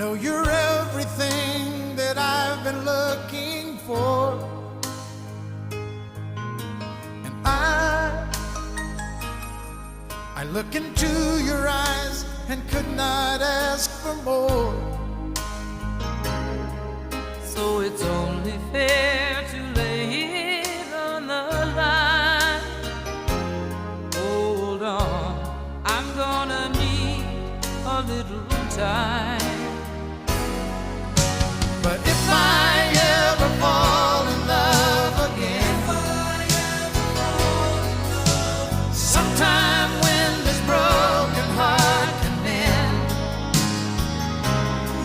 know you're everything that I've been looking for, and I look into your eyes and could not ask for more. So it's only fair to lay it on the line. Hold on, I'm gonna need a little time.